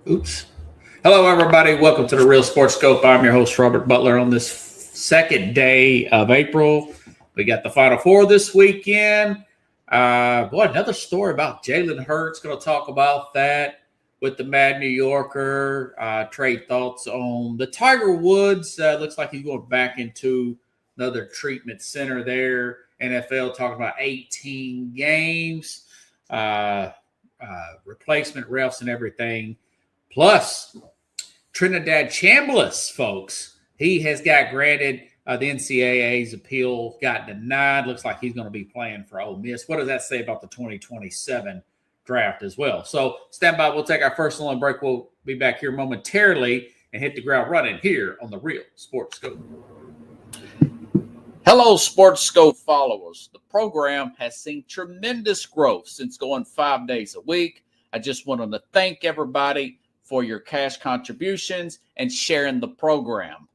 Oops. Hello, everybody. Welcome to the Real Sports Scope. I'm your host, Robert Butler. On this second day of April, we got the Final Four this weekend. Another story about Jalen Hurts. Going to talk about that with the Mad New Yorker. Trade thoughts on the Tiger Woods. Looks like he's going back into another treatment center there. NFL talking about 18 games, replacement refs and everything. Plus, Trinidad Chambliss, folks, he has got granted the NCAA's appeal, got denied. Looks like he's going to be playing for Ole Miss. What does that say about the 2027 draft as well? So stand by. We'll take our first long break. We'll be back here momentarily and hit the ground running here on the Real Sports Scope. Hello, Sports Scope followers. The program has seen tremendous growth since going 5 days a week. I just wanted to thank everybody for your cash contributions and sharing the program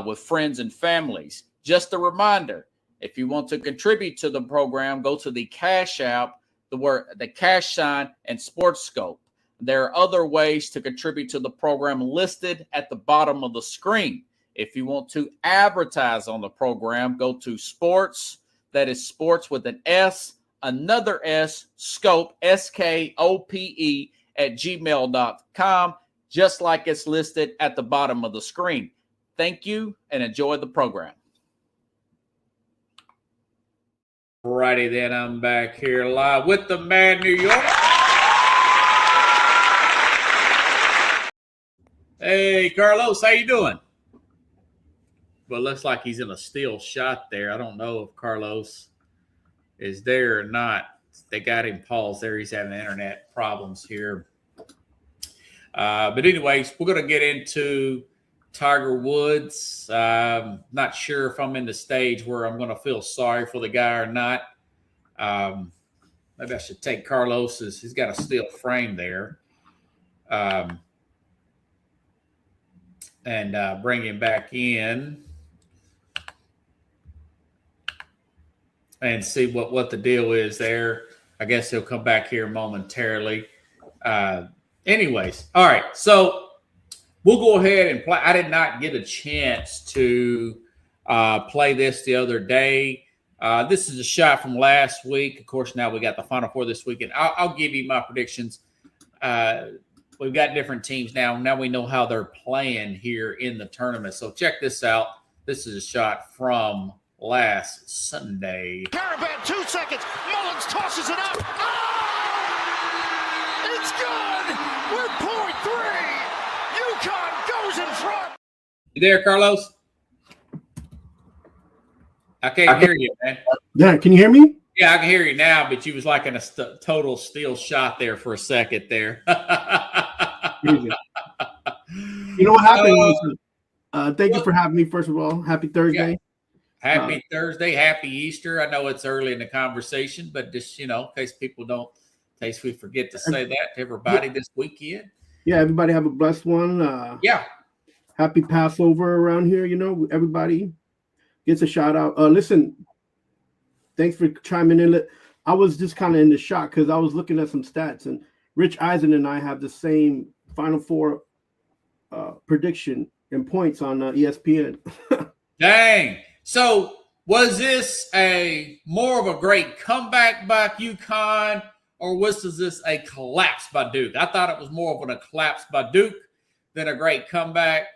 with friends and families. Just a reminder, if you want to contribute to the program, go to the Cash App, the cash sign, and Sports Scope. There are other ways to contribute to the program listed at the bottom of the screen. If you want to advertise on the program, go to Sports, that is Sports with an S, another S, Scope, SKOPE, at gmail.com, just like it's listed at the bottom of the screen. Thank you and enjoy the program. Alrighty then, I'm back here live with the Mad New York. Hey, Carlos, how you doing? Well, it looks like he's in a still shot there. I don't know if Carlos is there or not. They got him paused there. He's having internet problems here. But anyways, we're going to get into Tiger Woods. Not sure if I'm in the stage where I'm going to feel sorry for the guy or not. Maybe I should take Carlos's. He's got a steel frame there. And bring him back in. And see what the deal is there. I guess he'll come back here momentarily. Anyways, all right. So we'll go ahead and play. I did not get a chance to play this the other day. This is a shot from last week. Of course, now we got the Final Four this weekend. I'll give you my predictions. We've got different teams now. Now we know how they're playing here in the tournament. So check this out. This is a shot from last Sunday. Caravan, 2 seconds. Mullins tosses it up. Oh! It's good. We're point 3. UConn goes in front. You there, Carlos? I can't hear you, man. Yeah, can you hear me? Yeah, I can hear you now, but you was like in a total steel shot there for a second there. You know what happened? Thank you for having me, first of all. Happy Thursday. Yeah. Happy Thursday, happy Easter. I know it's early in the conversation, but just, in case people don't, in case we forget to say that to everybody this weekend. Yeah, everybody have a blessed one. Happy Passover around here. Everybody gets a shout out. Listen, thanks for chiming in. I was just kind of in the shock because I was looking at some stats, and Rich Eisen and I have the same Final Four prediction and points on ESPN. Dang. So was this more of a great comeback by UConn, or was this a collapse by Duke? I thought it was more of a collapse by Duke than a great comeback.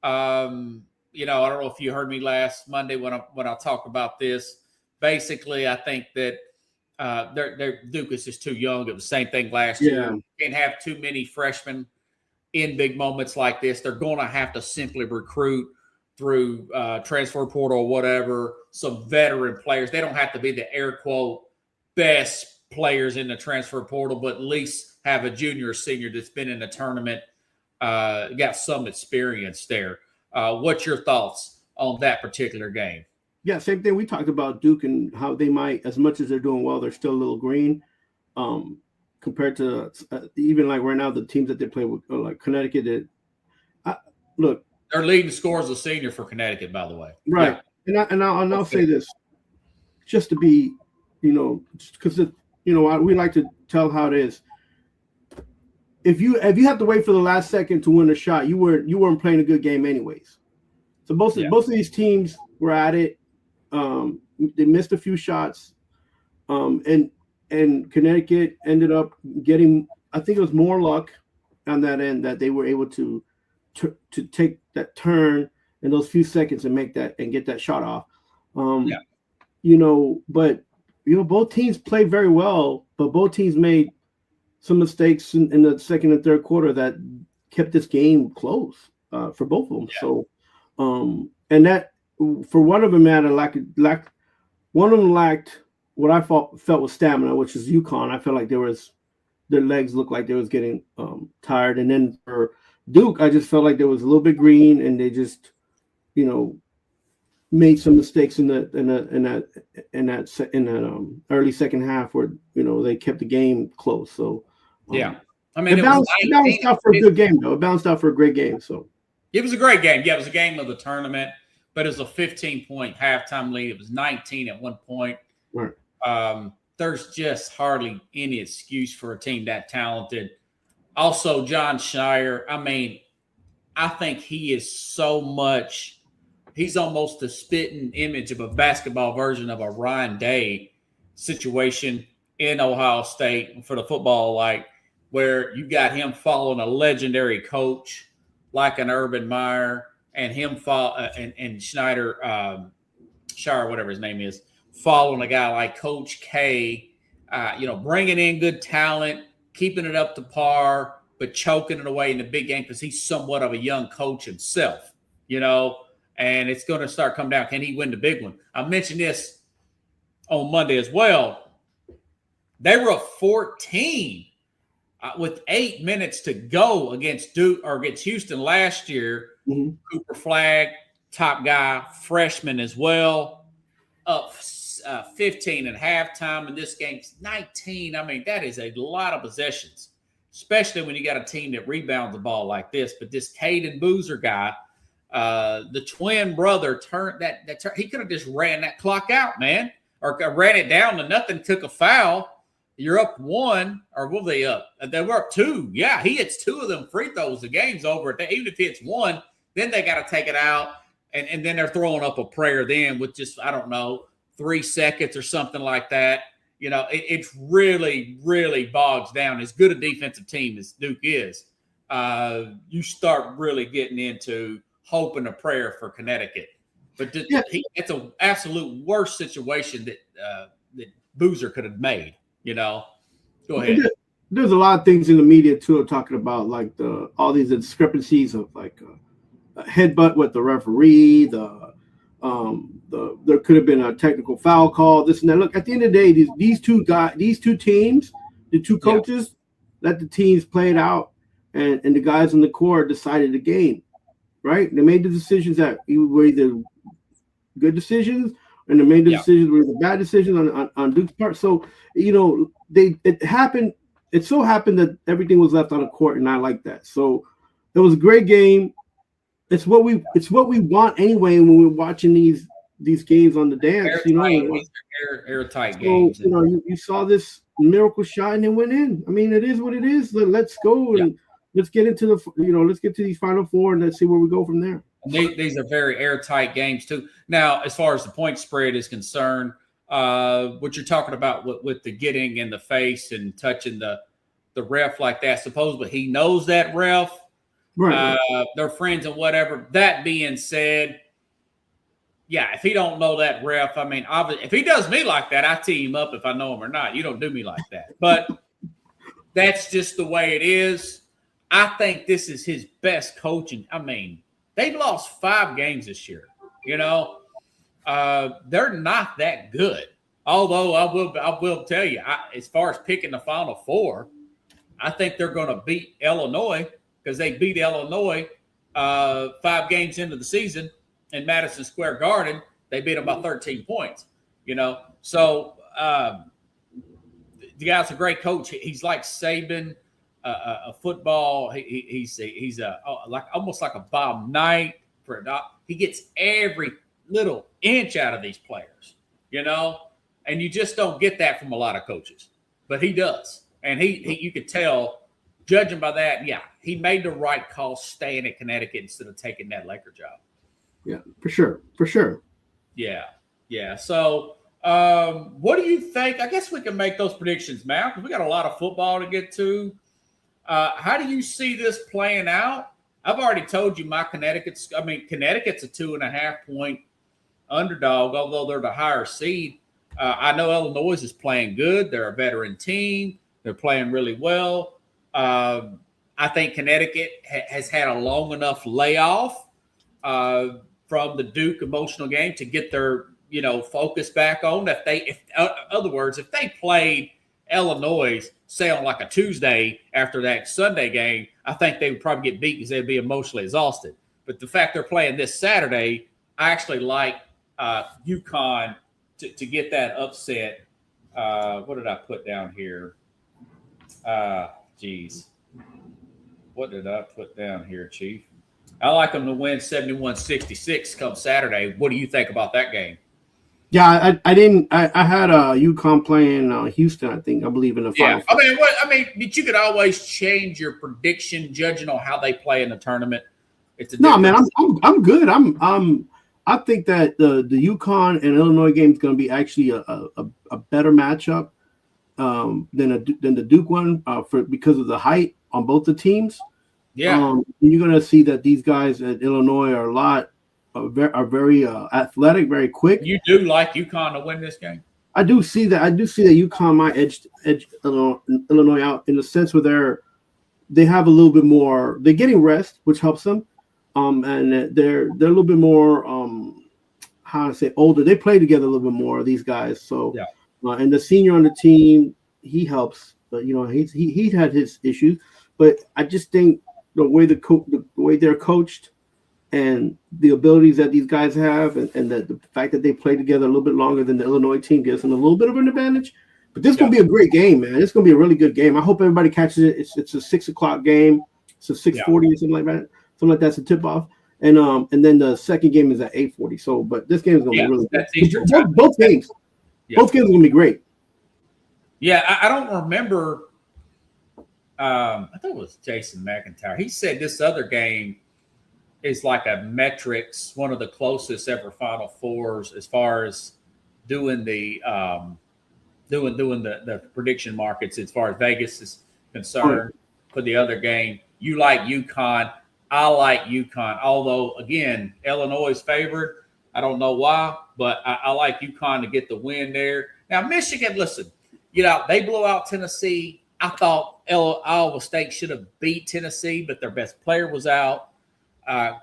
I don't know if you heard me last Monday when I talked about this. Basically, I think that Duke is just too young. It was the same thing last year. You can't have too many freshmen in big moments like this. They're going to have to simply recruit through transfer portal or whatever, some veteran players. They don't have to be the air quote best players in the transfer portal, but at least have a junior or senior that's been in the tournament, got some experience there. What's your thoughts on that particular game? Yeah, same thing. We talked about Duke and how they might, as much as they're doing well, they're still a little green compared to even like right now, the teams that they play with, like Connecticut. Look, their leading scorer is a senior for Connecticut, by the way. Right. Yeah. And I'll say this, just to be, because we like to tell how it is. if you have to wait for the last second to win a shot, you weren't playing a good game anyways. So both of these teams were at it. They missed a few shots, and Connecticut ended up getting, I think it was more luck on that end, that they were able to take that turn in those few seconds and make that and get that shot off. But both teams played very well, but both teams made some mistakes in the second and third quarter that kept this game close for both of them. Yeah. So, and that for one of them had one of them lacked what I felt was stamina, which is UConn. I felt like their legs looked like they was getting tired, and then for Duke, I just felt like there was a little bit green, and they just, made some mistakes in that early second half where they kept the game close. So I mean, it bounced out for a good game though. It bounced out for a great game. So it was a great game. Yeah, it was a game of the tournament, but it was a 15-point halftime lead. It was 19 at one point. Right. There's just hardly any excuse for a team that talented. Also, John Schneider, I mean, I think he is so much – he's almost a spitting image of a basketball version of a Ryan Day situation in Ohio State for the football, like where you got him following a legendary coach like an Urban Meyer and him and Schneider, Shire, whatever his name is, following a guy like Coach K, bringing in good talent, keeping it up to par, but choking it away in the big game because he's somewhat of a young coach himself, and it's going to start coming down. Can he win the big one? I mentioned this on Monday as well. They were up 14 with 8 minutes to go against Duke or against Houston last year. Mm-hmm. Cooper Flagg, top guy, freshman as well, up 15 at halftime, and this game's 19. I mean, that is a lot of possessions, especially when you got a team that rebounds the ball like this. But this Caden Boozer guy, the twin brother, he could have just ran that clock out, man, or ran it down to nothing, took a foul. You're up one, or were they up? They were up two. Yeah, he hits two of them free throws. The game's over. Even if he hits one, then they got to take it out, and then they're throwing up a prayer then with just, I don't know, 3 seconds or something like that. It's really, really bogs down. As good a defensive team as Duke is, you start really getting into hope and a prayer for Connecticut. But it's an absolute worst situation that Boozer could have made. Go ahead. There's a lot of things in the media too talking about like all these discrepancies of like a headbutt with the referee, there could have been a technical foul call, this and that. Look, at the end of the day, these two teams, the two coaches, let the teams play it out, and the guys on the court decided the game, right? They made the decisions that were either good decisions, and they made the decisions were either bad decisions on Duke's part. So it happened. It so happened that everything was left on the court, and I like that. So it was a great game. It's what we want anyway when we're watching these games on the dance. Airtight games. You saw this miracle shot and it went in. I mean, it is what it is. Let's go and let's get into let's get to these Final Four and let's see where we go from there. These are very airtight games too. Now, as far as the point spread is concerned, what you're talking about with the getting in the face and touching the ref like that, supposedly he knows that ref. Right. They're friends and whatever. That being said, if he don't know that ref, I mean, obviously, if he does me like that, I tee him up if I know him or not. You don't do me like that. But that's just the way it is. I think this is his best coaching. I mean, they've lost 5 games this year. They're not that good. Although I will tell you, as far as picking the Final Four, I think they're going to beat Illinois because they beat Illinois 5 games into the season in Madison Square Garden. They beat them by 13 points. So the guy's a great coach. He's like Saban, a football. He's almost like a Bob Knight for a dog. He gets every little inch out of these players, and you just don't get that from a lot of coaches, but he does. And you could tell judging by that, yeah, he made the right call staying at Connecticut instead of taking that Laker job. Yeah, for sure. Yeah. So, what do you think? I guess we can make those predictions, Matt, because we got a lot of football to get to. How do you see this playing out? I've already told you Connecticut's a 2.5 point underdog, although they're the higher seed. I know Illinois is playing good. They're a veteran team. They're playing really well. I think Connecticut has had a long enough layoff from the Duke emotional game to get their focus back on. If they played Illinois, say on like a Tuesday after that Sunday game, I think they would probably get beat because they'd be emotionally exhausted. But the fact they're playing this Saturday, I actually like UConn to get that upset. What did I put down here? What did I put down here, Chief? I like them to win 71-66 come Saturday. What do you think about that game? Yeah, I didn't. I had UConn playing Houston. I believe in the final. Yeah, but you could always change your prediction judging on how they play in the tournament. Man, I'm good. I think that the UConn and Illinois game is going to be actually a better matchup than the Duke one because of the height on both the teams. Yeah, you're going to see that these guys at Illinois are very athletic, very quick. You do like UConn to win this game? I do see that. UConn might edge Illinois out in the sense where they have a little bit more. They're getting rest, which helps them, and they're a little bit more older. They play together a little bit more. These guys, so yeah. And the senior on the team, he helps, but he had his issues. But I just think the way they're coached and the abilities that these guys have and the fact that they play together a little bit longer than the Illinois team gives them a little bit of an advantage. But this is going to be a great game, man. It's going to be a really good game. I hope everybody catches it. It's a 6 o'clock game. It's a 6:40 or something like that. Something like that's a tip-off. And then the second game is at 8:40. So, but this game is going to be really good. Both games. Yeah. Both games are going to be great. Yeah, I don't remember. I thought it was Jason McIntyre. He said this other game is like a metrics, one of the closest ever Final Fours as far as doing the the prediction markets as far as Vegas is concerned for the other game. You like UConn. I like UConn. Although, again, Illinois is favored. I don't know why, but I like UConn to get the win there. Now, Michigan, listen, they blew out Tennessee. I thought Iowa State should have beat Tennessee, but their best player was out.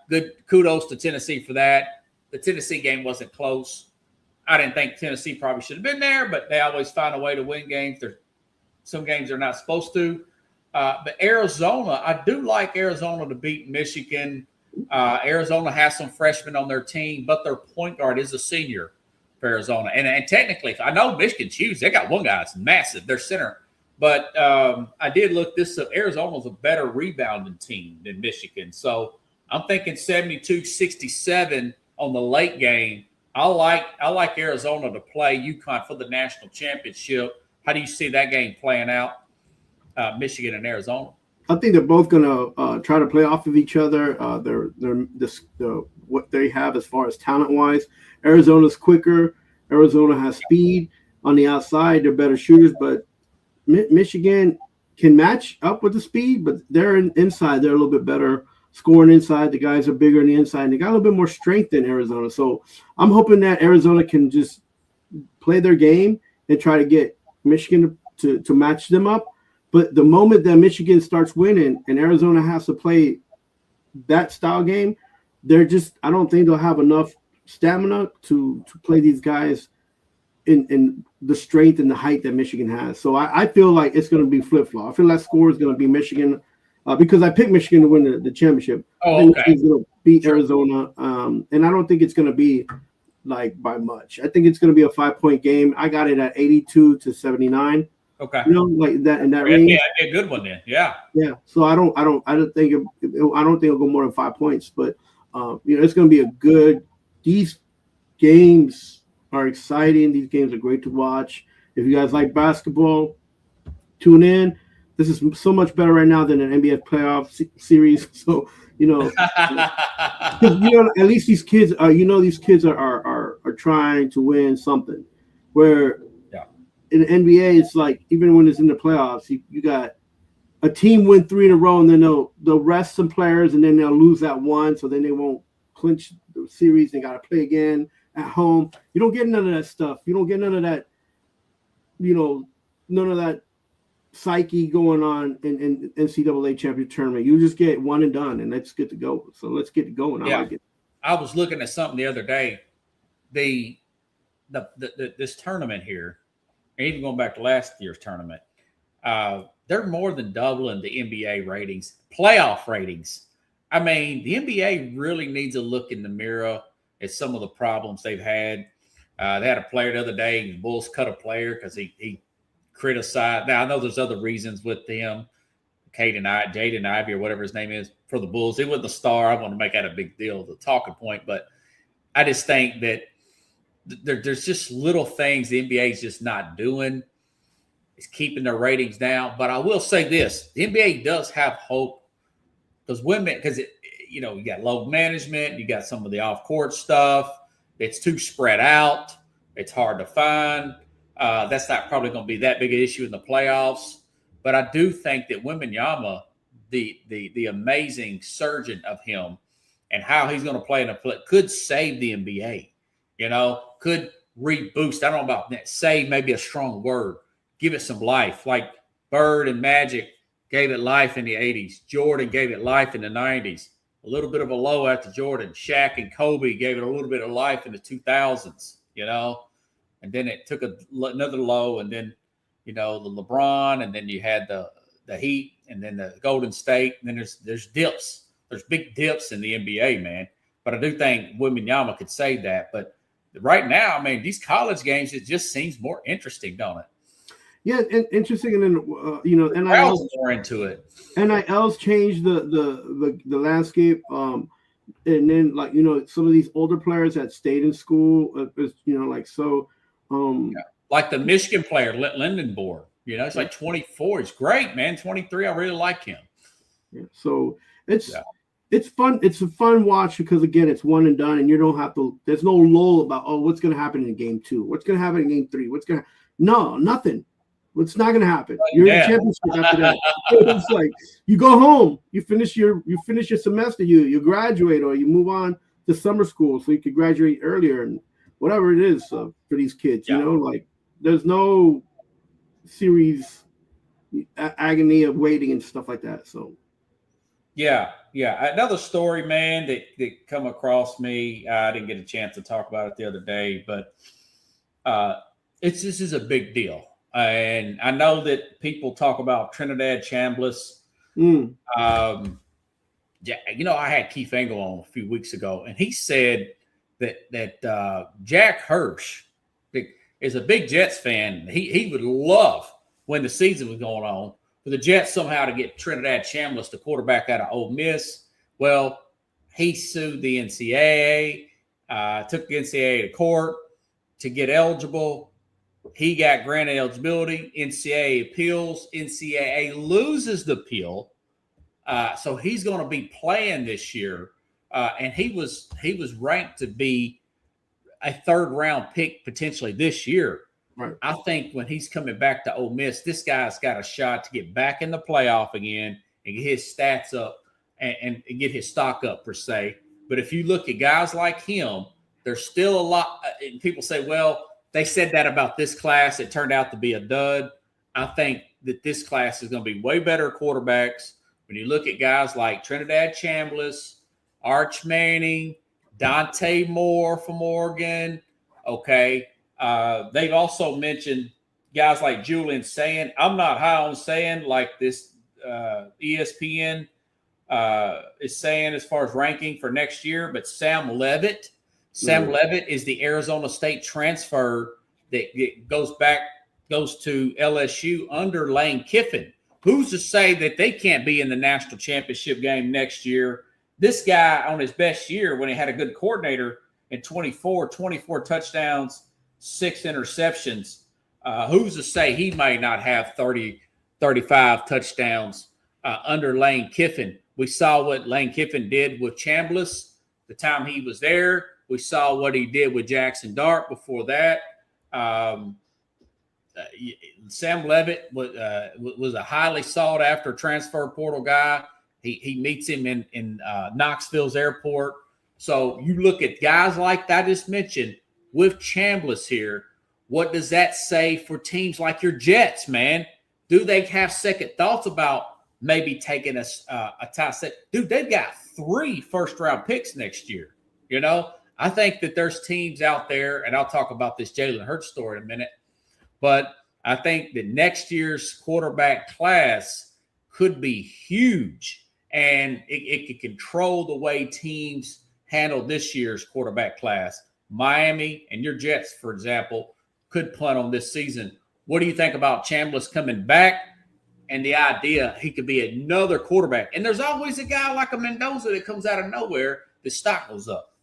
Good kudos to Tennessee for that. The Tennessee game wasn't close. I didn't think Tennessee probably should have been there, but they always find a way to win games. Some games they're not supposed to. But Arizona, I do like Arizona to beat Michigan. Arizona has some freshmen on their team, but their point guard is a senior for Arizona. And technically, I know Michigan's huge. They got one guy that's massive. Their center. But I did look this up. Arizona's a better rebounding team than Michigan. So I'm thinking 72-67 on the late game. I like Arizona to play UConn for the national championship. How do you see that game playing out, Michigan and Arizona? I think they're both going to try to play off of each other. What they have as far as talent-wise. Arizona's quicker. Arizona has speed on the outside. They're better shooters, but Michigan can match up with the speed, but they're inside. They're a little bit better scoring inside. The guys are bigger on the inside, and they got a little bit more strength than Arizona. So I'm hoping that Arizona can just play their game and try to get Michigan to match them up. But the moment that Michigan starts winning and Arizona has to play that style game, I don't think they'll have enough stamina to play these guys in the strength and the height that Michigan has. So I feel like it's going to be flip-flop. I feel that score is going to be Michigan because I picked Michigan to win the championship. Oh, okay. He's going to beat Arizona, and I don't think it's going to be like by much. I think it's going to be a 5-point game. I got it at 82-79. Okay. Like that in that range. Yeah, a good one then. Yeah. Yeah. So I don't think it'll go more than 5 points, but it's going to be a good. These games are exciting. These games are great to watch. If you guys like basketball, tune in. this is so much better right now than an NBA playoff series. So, you know, at least these kids are, these kids are trying to win something. Where in the NBA, it's like, even when it's in the playoffs, you got a team win 3 in a row, and then they'll rest some players, and then they'll lose that one, so then they won't clinch the series. They got to play again at home. You don't get none of that stuff. You don't get none of that, none of that psyche going on in NCAA championship tournament. You just get one and done, and let's get to go. So let's get it going. Yeah. I like it. I was looking at something the other day. This tournament here, and even going back to last year's tournament, they're more than doubling the NBA ratings, playoff ratings. I mean, the NBA really needs a look in the mirror at some of the problems they've had. They had a player the other day, the Bulls cut a player because he criticized. Now, I know there's other reasons with them, Jaden Ivey or whatever his name is, for the Bulls. He wasn't the star. I want to make that a big deal, the talking point. But I just think that there's just little things the NBA is just not doing. It's keeping their ratings down. But I will say this, the NBA does have hope because you got load management, you got some of the off-court stuff. It's too spread out. It's hard to find. That's not probably going to be that big an issue in the playoffs. But I do think that Wembanyama, the amazing surgeon of him and how he's going to play in a play could save the NBA. Could reboost. I don't know about that. Save maybe a strong word. Give it some life. Like Bird and Magic gave it life in the 80s. Jordan gave it life in the 90s. A little bit of a low after Jordan. Shaq and Kobe gave it a little bit of life in the 2000s, And then it took another low, and then, the LeBron, and then you had the Heat, and then the Golden State. And then there's dips. There's big dips in the NBA, man. But I do think Wembanyama could save that. But right now, I mean, these college games, it just seems more interesting, don't it? Yeah, and interesting, and then NIL's more into it. NIL's changed the landscape, and then some of these older players that stayed in school, like the Michigan player Lindenborg. It's like 24. He's great, man. 23. I really like him. Yeah, so it's fun. It's a fun watch because, again, it's one and done, and you don't have to. There's no lull about what's going to happen in game 2, what's going to happen in game 3, no, nothing. It's not going to happen. You're in the championship after that. It's like you go home, you finish your semester, you graduate, or you move on to summer school so you could graduate earlier, and whatever it is for these kids. There's no series agony of waiting and stuff like that. So yeah. Another story, man, that come across me. I didn't get a chance to talk about it the other day, but this is a big deal. And I know that people talk about Trinidad Chambliss. I had Keith Engel on a few weeks ago, and he said that Jack Hirsch is a big Jets fan. He would love, when the season was going on, for the Jets somehow to get Trinidad Chambliss, the quarterback out of Ole Miss. Well, he sued the NCAA, took the NCAA to court to get eligible. He got granted eligibility. NCAA appeals. NCAA loses the appeal. So he's going to be playing this year. And he was ranked to be a 3rd-round pick potentially this year. Right. I think when he's coming back to Ole Miss, this guy's got a shot to get back in the playoff again and get his stats up and get his stock up, per se. But if you look at guys like him, there's still a lot. And people say, well, they said that about this class. It turned out to be a dud. I think that this class is going to be way better quarterbacks. When you look at guys like Trinidad Chambliss, Arch Manning, Dante Moore from Oregon, okay. They've also mentioned guys like Julian Sand. I'm not high on Sand like this ESPN is saying as far as ranking for next year, but Sam Levitt is the Arizona State transfer that goes to LSU under Lane Kiffin. Who's to say that they can't be in the national championship game next year? This guy on his best year, when he had a good coordinator in 24 touchdowns, 6 interceptions. Who's to say he may not have 30 35 touchdowns under Lane Kiffin. We saw what Lane Kiffin did with Chambliss the time he was there. We saw what he did with Jackson Dart before that. Sam Levitt was a highly sought after transfer portal guy. He meets him in Knoxville's airport. So you look at guys like that I just mentioned with Chambliss here. What does that say for teams like your Jets, man? Do they have second thoughts about maybe taking a tie set? Dude, they've got 3 first-round picks next year. You know, I think that there's teams out there, and I'll talk about this Jalen Hurts story in a minute, but I think that next year's quarterback class could be huge, and it could control the way teams handle this year's quarterback class. Miami and your Jets, for example, could punt on this season. What do you think about Chambliss coming back and the idea he could be another quarterback? And there's always a guy like a Mendoza that comes out of nowhere, the stock goes up.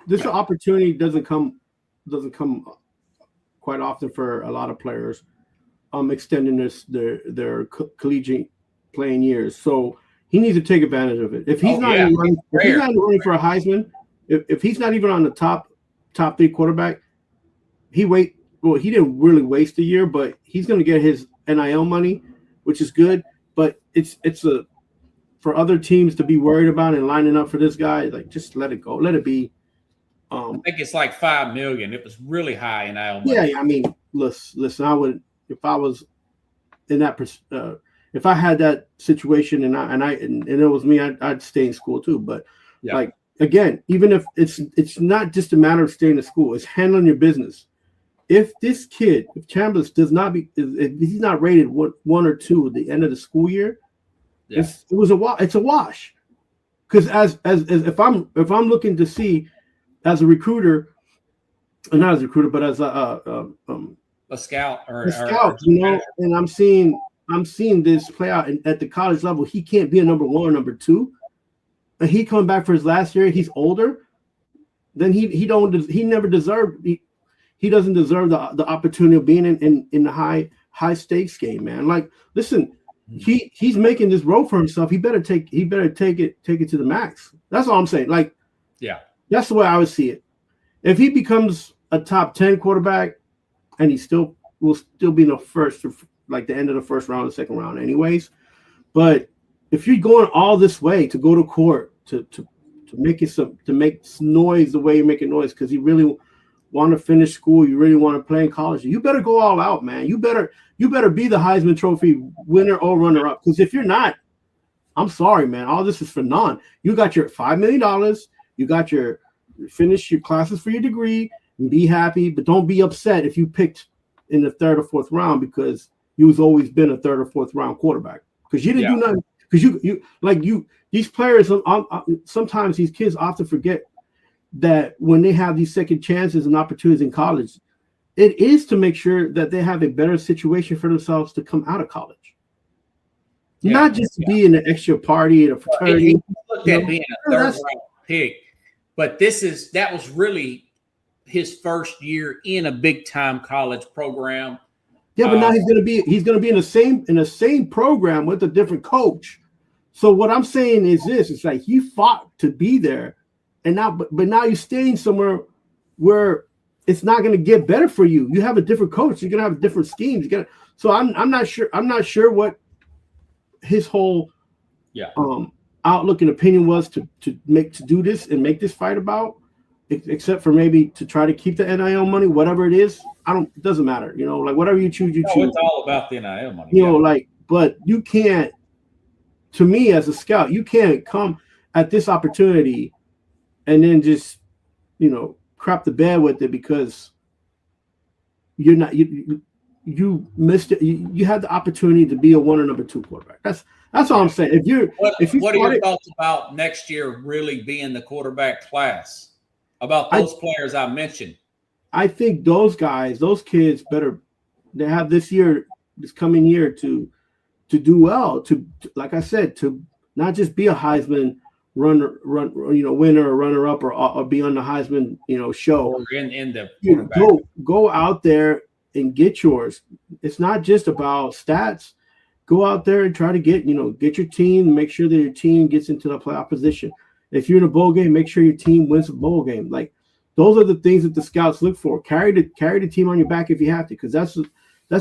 This opportunity doesn't come quite often for a lot of players, extending their collegiate playing years. So he needs to take advantage of it. If he's not running for a Heisman, if he's not even on the top 3 quarterback, he didn't really waste a year, but he's going to get his NIL money, which is good. But it's for other teams to be worried about and lining up for this guy, like just let it go, let it be. I think it's like $5 million. It was really high NIL money. Yeah, I mean, listen. I would, if I was in that, if I had that situation and it was me, I'd stay in school too. But like again, even if it's not just a matter of staying in school, it's handling your business. If this kid, if Chambliss if he's not rated 1 or 2 at the end of the school year, it's a wash. Because as if I'm looking to see as a recruiter, not as a recruiter, but as a scout you know, and I'm seeing this play out at the college level. He can't be a number 1 or number 2, and he coming back for his last year. He's older. Then he never deserved. He doesn't deserve the opportunity of being in the high stakes game, man. Like, listen, he's making this role for himself. He better take it to the max. That's all I'm saying. Like, that's the way I would see it. If he becomes a top 10 quarterback, and he will still be in the first, like the end of the first round, the second round, anyways. But if you're going all this way to go to court to make noise the way you're making noise, because you really want to finish school, you really want to play in college, you better go all out, man. You better be the Heisman Trophy winner or runner-up. Because if you're not, I'm sorry, man. All this is for none. You got your $5 million. You got finish your classes for your degree and be happy, but don't be upset if you picked in the 3rd or 4th round because you've always been a 3rd or 4th round quarterback. Because you didn't do nothing. Because these players, sometimes these kids often forget that when they have these second chances and opportunities in college, it is to make sure that they have a better situation for themselves to come out of college. Not just to be in an extra party at a fraternity. He looked at being a 3rd round pick, but that was really his first year in a big time college program. Yeah, but now he's gonna be in the same program with a different coach. So what I'm saying is this: it's like he fought to be there, and now but now you're staying somewhere where it's not gonna get better for you. You have a different coach. You're gonna have different schemes. So I'm not sure. I'm not sure what his whole outlook and opinion was to do this and make this fight about. Except for maybe to try to keep the NIL money, whatever it is. It doesn't matter. You know, like whatever you choose, you choose. It's all about the NIL money. You know, like, but you can't, to me as a scout, you can't come at this opportunity and then just, you know, crap the bed with it because you're not, you missed it. You had the opportunity to be a 1 or number 2 quarterback. That's all I'm saying. What are your thoughts about next year really being the quarterback class? About those players I mentioned. I think those kids they have this coming year to do well, to like I said, to not just be a Heisman winner or runner up or be on the Heisman, show. Or in the quarterback. Go out there and get yours. It's not just about stats. Go out there and try to get your team, make sure that your team gets into the playoff position. If you're in a bowl game, make sure your team wins a bowl game. Like, those are the things that the scouts look for. Carry the team on your back if you have to, because that's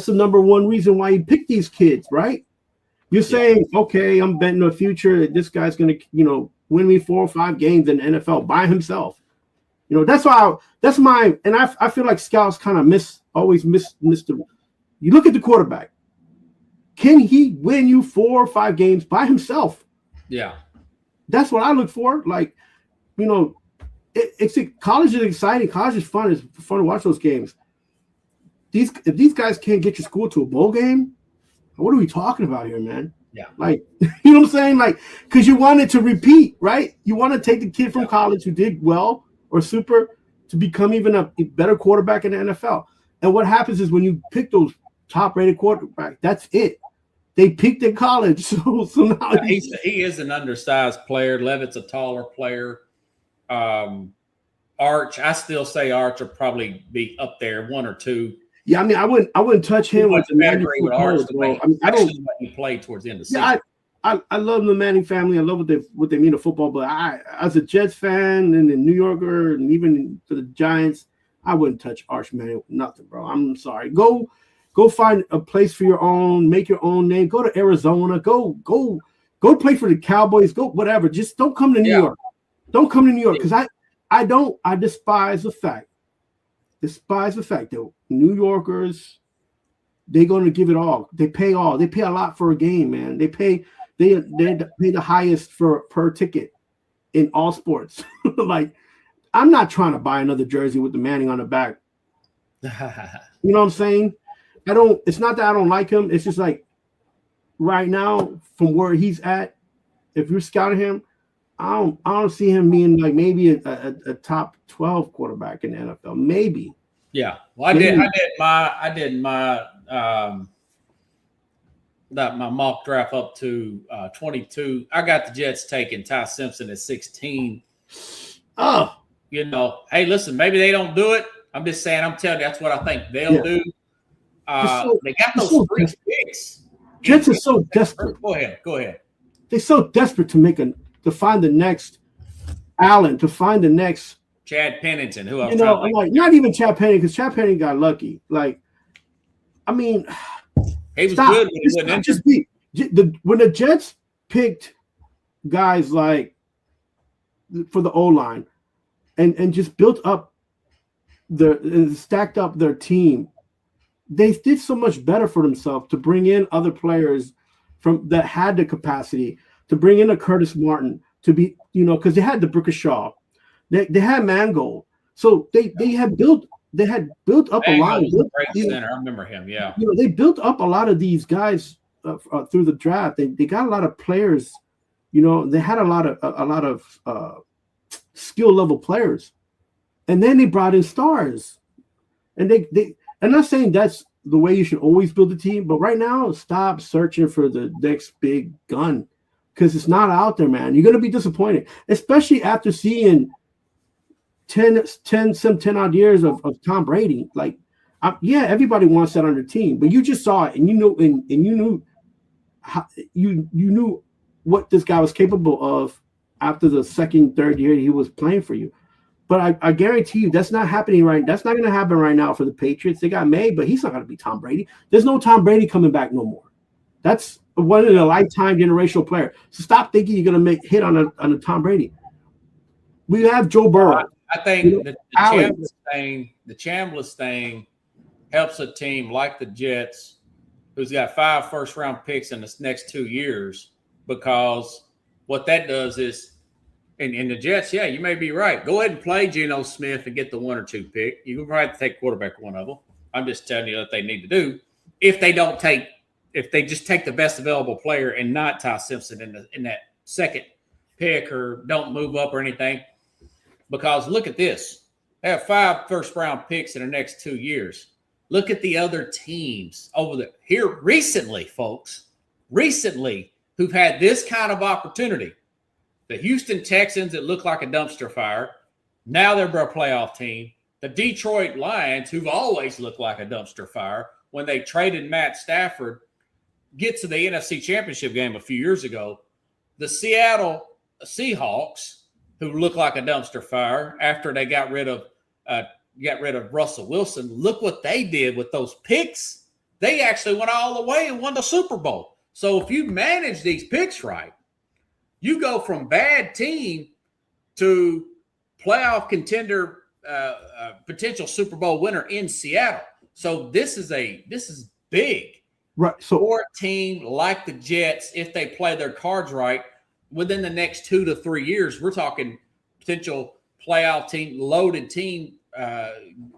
the number one reason why you pick these kids, right? You're saying, okay, I'm betting the future that this guy's going to, win me 4 or 5 games in the NFL by himself. I feel like scouts kind of always miss the. You look at the quarterback. Can he win you 4 or 5 games by himself? Yeah. That's what I look for. Like, college is exciting. College is fun. It's fun to watch those games. If these guys can't get your school to a bowl game, what are we talking about here, man? Yeah. Like, you know what I'm saying? Like, because you want it to repeat, right? You want to take the kid from college who did well or super to become even a better quarterback in the NFL. And what happens is when you pick those top-rated quarterbacks, that's it. They peaked in college, so now he is an undersized player. Levitt's a taller player. Arch, I still say Arch will probably be up there, 1 or 2. Yeah, I mean, I wouldn't touch him with the Manning. I don't let him play towards the end of the season. I love the Manning family. I love what they mean to football. But as a Jets fan and a New Yorker, and even for the Giants, I wouldn't touch Arch Manning with nothing, bro. I'm sorry. Go find a place for your own. Make your own name. Go to Arizona. Go play for the Cowboys. Go whatever. Just don't come to New York. Don't come to New York, because I despise the fact. That New Yorkers, they're going to give it all. They pay all. They pay a lot for a game, man. They pay the highest per ticket in all sports. Like, I'm not trying to buy another jersey with the Manning on the back. You know what I'm saying? It's not that I don't like him. It's just like right now, from where he's at, if you're scouting him, I don't see him being like maybe a top 12 quarterback in the NFL. Maybe. Yeah. Well, I did my mock draft up to 22. I got the Jets taking Ty Simpson at 16. Oh. Hey, listen, maybe they don't do it. I'm just saying, I'm telling you, that's what I think they'll do. They got those 3 picks. Jets are so desperate. Go ahead. They're so desperate to find the next Allen, to find the next Chad Pennington, who I'm like, not even Chad Pennington, because Chad Pennington got lucky. Like, I mean, he was good when he wasn't injured. When the Jets picked guys like for the O-line and just built up and stacked up their team, they did so much better for themselves to bring in other players that had the capacity to bring in a Curtis Martin to be, because they had the Brickashaw, they had Mangold, so they had built up a lot. Great center, I remember him. Yeah, they built up a lot of these guys through the draft. They got a lot of players. They had a lot of skill level players, and then they brought in stars, and I'm not saying that's the way you should always build a team, but right now, stop searching for the next big gun, because it's not out there, man. You're going to be disappointed, especially after seeing 10 odd years of Tom Brady. Like, everybody wants that on their team, but you just saw it, and you knew how, you knew what this guy was capable of after the second, third year he was playing for you. But I guarantee you that's not happening right. That's not going to happen right now for the Patriots. They got May, but he's not going to be Tom Brady. There's no Tom Brady coming back no more. That's one in a lifetime generational player. So stop thinking you're going to hit on a Tom Brady. We have Joe Burrow. I think the Chambliss thing helps a team like the Jets, who's got 5 first-round picks in the next 2 years, because what that does is, and the Jets, you may be right. Go ahead and play Geno Smith and get the 1 or 2 pick. You can probably take quarterback one of them. I'm just telling you what they need to do. If they just take the best available player and not Ty Simpson in that second pick, or don't move up or anything. Because look at this. They have 5 first-round picks in the next 2 years. Look at the other teams over here recently, folks. Recently, who've had this kind of opportunity. The Houston Texans, that look like a dumpster fire. Now they're a playoff team. the Detroit Lions, who've always looked like a dumpster fire, when they traded Matt Stafford, get to the NFC Championship game a few years ago. The Seattle Seahawks, who look like a dumpster fire after they got rid of Russell Wilson, look what they did with those picks. They actually went all the way and won the Super Bowl. So if you manage these picks right, you go from bad team to playoff contender, potential Super Bowl winner in Seattle. So this is big. Right. So for a team like the Jets, if they play their cards right, within the next 2 to 3 years, we're talking potential playoff team, loaded team,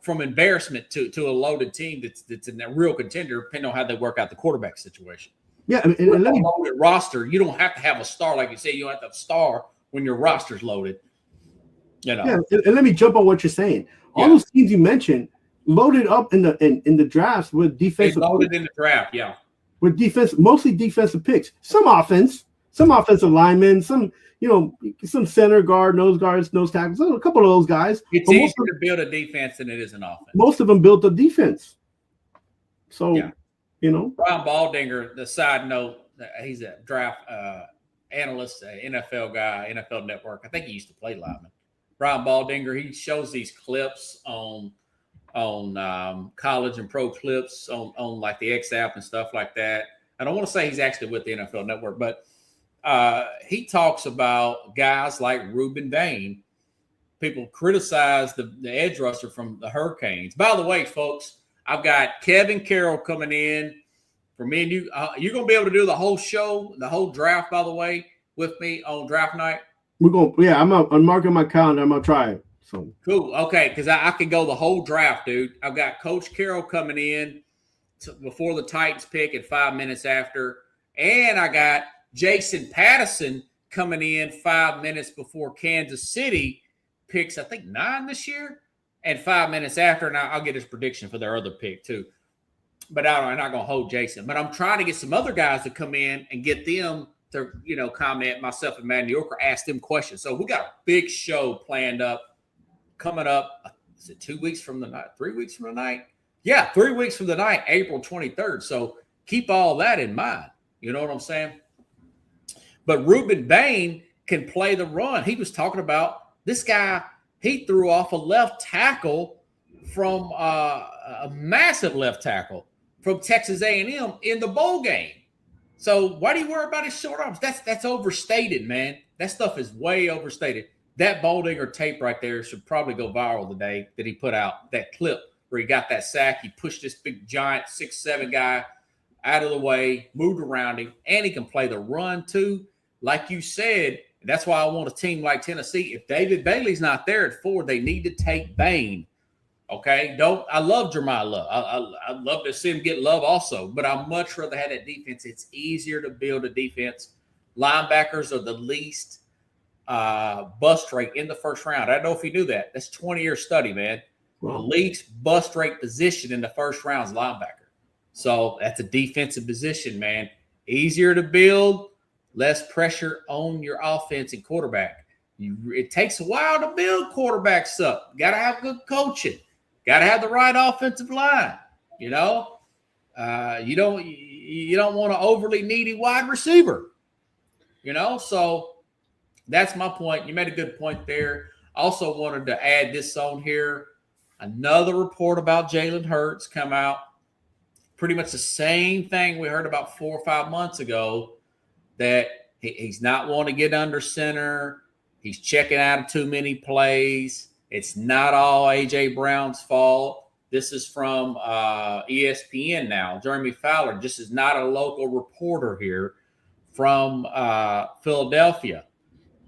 from embarrassment to a loaded team that's in a real contender, depending on how they work out the quarterback situation. Yeah, and let me loaded roster. You don't have to have a star, like you say. You don't have to have a star when your roster's loaded. You know. Yeah, and let me jump on what you're saying. All those teams you mentioned loaded up in the drafts with defensive. They loaded in the draft, yeah. With mostly defensive picks. Some offensive linemen, some center guard, nose guards, nose tackles, a couple of those guys. It's easier to build a defense than it is an offense. Most of them built a defense. So, Brian Baldinger, the side note, he's a draft analyst, NFL guy, NFL Network. I think he used to play lineman. Brian Baldinger, he shows these clips on college and pro clips on like the X app and stuff like that. I don't want to say he's actually with the NFL Network, but he talks about guys like Ruben Bain. People criticize the edge rusher from the Hurricanes. By the way, folks, I've got Kevin Carroll coming in for me and you. You're going to be able to do the whole show, the whole draft, by the way, with me on draft night. I'm marking my calendar. I'm going to try it. So cool. Okay, because I can go the whole draft, dude. I've got Coach Carroll coming in before the Titans pick and 5 minutes after. And I got Jason Patterson coming in 5 minutes before Kansas City picks, I think 9 this year, and 5 minutes after. And I'll get his prediction for their other pick too. But I'm not going to hold Jason. But I'm trying to get some other guys to come in and get them to, comment, myself and Matt New Yorker, ask them questions. So we got a big show planned up. Coming up, is it 2 weeks from the night? 3 weeks from the night? Yeah, 3 weeks from the night, April 23rd. So keep all that in mind. You know what I'm saying? But Ruben Bain can play the run. He was talking about this guy. He threw off a left tackle from a massive left tackle from Texas A&M in the bowl game. So why do you worry about his short arms? That's overstated, man. That stuff is way overstated. That Baldinger tape right there should probably go viral today that he put out, that clip where he got that sack. He pushed this big giant 6'7" guy out of the way, moved around him, and he can play the run too. Like you said, that's why I want a team like Tennessee. If David Bailey's not there at 4, they need to take Bain. Okay? I love Jeremiah Love. I love to see him get love also, but I'd much rather have that defense. It's easier to build a defense. Linebackers are the least bust rate in the first round. I don't know if you knew that. That's 20-year study, man. Wow. The least bust rate position in the first round is linebacker. So that's a defensive position, man. Easier to build, less pressure on your offense and quarterback. It takes a while to build quarterbacks up. Got to have good coaching. Got to have the right offensive line. You don't want an overly needy wide receiver. So that's my point. You made a good point there. Also wanted to add this on here. Another report about Jalen Hurts come out. Pretty much the same thing we heard about 4 or 5 months ago, that he's not wanting to get under center. He's checking out of too many plays. It's not all A.J. Brown's fault. This is from ESPN now. Jeremy Fowler, just is not a local reporter here from Philadelphia.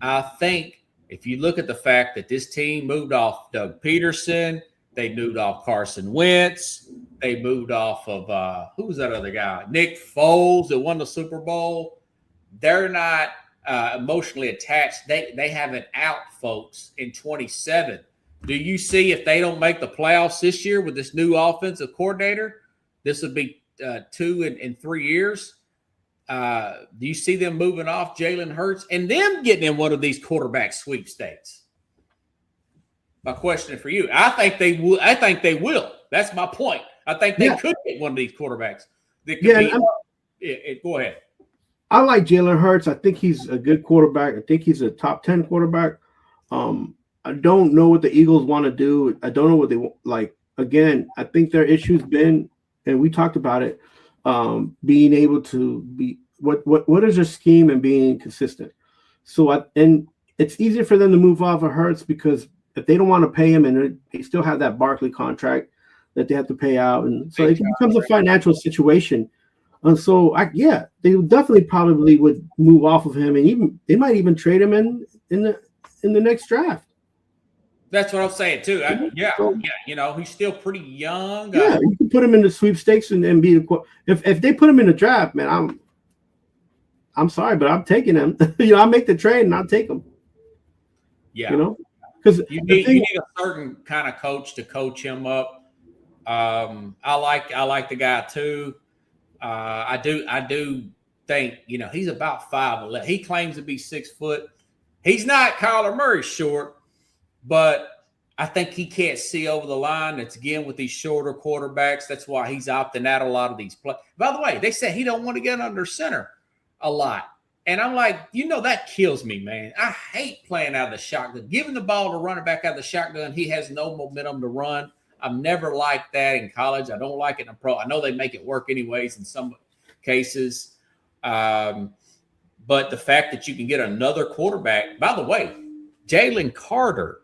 I think if you look at the fact that this team moved off Doug Peterson, they moved off Carson Wentz, they moved off of who was that other guy? Nick Foles that won the Super Bowl. They're not emotionally attached. They have an out, folks, in 27. Do you see if they don't make the playoffs this year with this new offensive coordinator? This would be 2 in 3 years. Do you see them moving off Jalen Hurts and them getting in one of these quarterback sweepstakes? my question for you. I think they will. I think they will. That's my point. I think they could get one of these quarterbacks. That could go ahead. I like Jalen Hurts. I think he's a good quarterback. I think he's a top 10 quarterback. I don't know what the Eagles want to do. I don't know what they want. Like, again, I think their issue's been, and we talked about it, being able to be what is their scheme and being consistent. So and it's easier for them to move off of Hurts because if they don't want to pay him and they still have that Barkley contract that they have to pay out, and so it becomes a financial situation. And so they definitely probably would move off of him, and even they might even trade him in the next draft. That's what I'm saying too. He's still pretty young. Yeah, you can put him in the sweepstakes and be the if they put him in the draft, man. I'm sorry, but I'm taking him. I'll make the trade and I'll take him. Yeah, because you need a certain kind of coach to coach him up. I like the guy too. I do think he's about 5'11". He claims to be 6 foot. He's not Kyler Murray short. But I think he can't see over the line. It's again with these shorter quarterbacks. That's why he's opting out a lot of these plays. By the way, they say he don't want to get under center a lot. And I'm like, that kills me, man. I hate playing out of the shotgun. Giving the ball to running back out of the shotgun, he has no momentum to run. I've never liked that in college. I don't like it in pro. I know they make it work anyways in some cases. But the fact that you can get another quarterback, by the way, Jalen Carter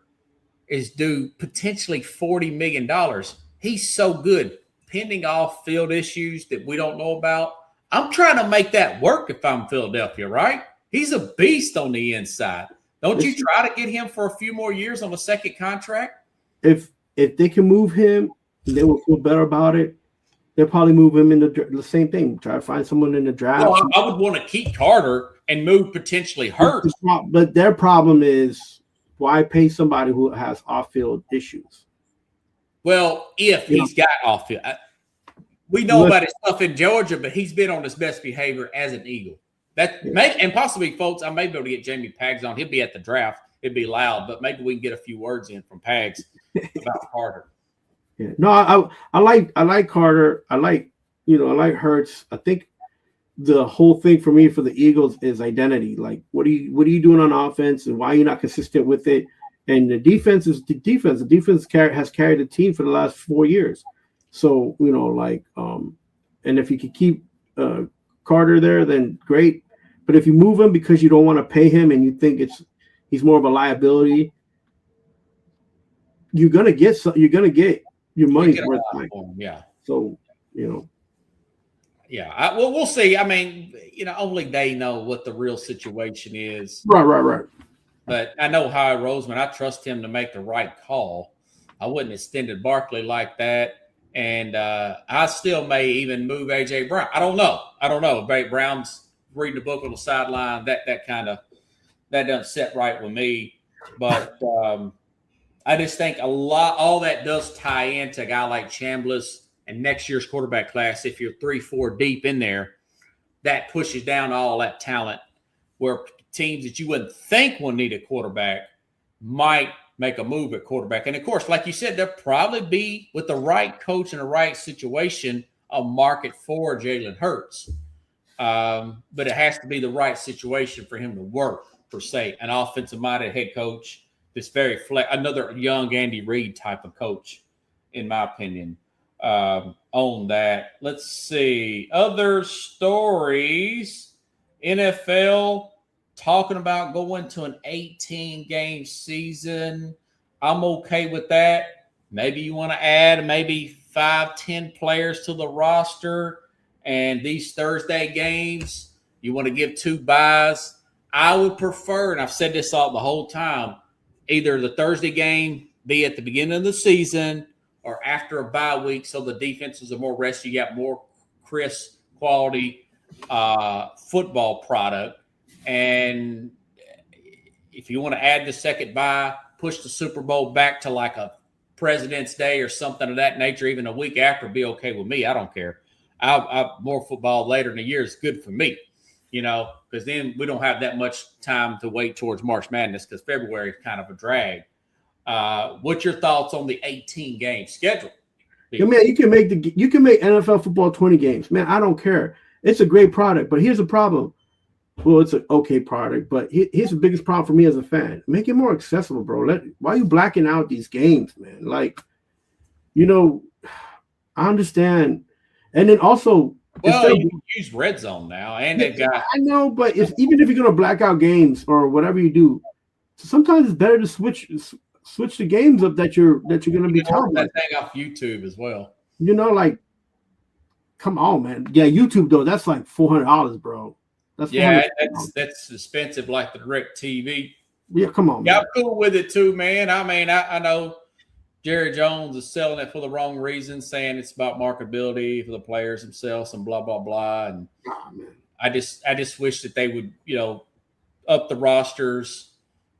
is due potentially $40 million. He's so good, pending off-field issues that we don't know about. I'm trying to make that work if I'm Philadelphia, right? He's a beast on the inside. Don't you try to get him for a few more years on a second contract? If they can move him, they will feel better about it. They'll probably move him in the same thing. Try to find someone in the draft. Well, I would want to keep Carter and move potentially Hurts. But their problem is, why pay somebody who has off-field issues? Well, if he's got off-field. We know about his stuff in Georgia, but he's been on his best behavior as an Eagle. And possibly, folks, I may be able to get Jamie Pags on. He'll be at the draft. It'd be loud, but maybe we can get a few words in from Pags about Carter. Yeah. No, I like Carter. I like Hurts. I think the whole thing for me for the Eagles is identity. Like, what are you doing on offense, and why are you not consistent with it? And the defense is the defense. The defense has carried the team for the last 4 years. So and if you could keep Carter there, then great. But if you move him because you don't want to pay him and you think he's more of a liability, you're gonna get your money's worth. Yeah. So Yeah, we'll see. I mean, only they know what the real situation is. Right. But I know Howie Roseman. I trust him to make the right call. I wouldn't extend Barkley like that. And I still may even move A.J. Brown. I don't know. Brown's reading the book on the sideline. That doesn't sit right with me. But I just think all that does tie into a guy like Chambliss and next year's quarterback class. If you're 3-4 deep in there, that pushes down all that talent where teams that you wouldn't think will need a quarterback might make a move at quarterback. And, of course, like you said, there'll probably be, with the right coach in the right situation, a market for Jalen Hurts. But it has to be the right situation for him to work, per se. An offensive-minded head coach that's very another young Andy Reid type of coach, in my opinion, on that. Let's see. Other stories. NFL talking about going to an 18-game season. I'm okay with that. Maybe you want to add maybe 5-10 players to the roster. And these Thursday games, you want to give 2 buys. I would prefer, and I've said this all the whole time, either the Thursday game be at the beginning of the season or after a bye week so the defenses are more rested. You got more crisp, quality football product. And if you want to add the second bye, push the Super Bowl back to like a President's Day or something of that nature, even a week after, be okay with me. I don't care. More football later in the year is good for me, because then we don't have that much time to wait towards March Madness because February is kind of a drag. What's your thoughts on the 18 game schedule? Yeah, man, you can make NFL football 20 games. Man, I don't care. It's a great product, but here's the problem. Well, it's an okay product, but here's the biggest problem for me as a fan. Make it more accessible, bro. Why are you blacking out these games, man? Like, I understand. And then also, well, you can use Red Zone now, and they've got. I know, but even if you're gonna black out games or whatever you do, sometimes it's better to switch the games up that you're gonna be telling. That thing off YouTube as well. Like, come on, man. Yeah, YouTube though, that's like $400, bro. That's expensive, like the Direct TV. Yeah, come on. Yeah, I'm cool with it too, man. I mean, I know Jerry Jones is selling it for the wrong reasons, saying it's about marketability for the players themselves and blah blah blah. And I just wish that they would, up the rosters,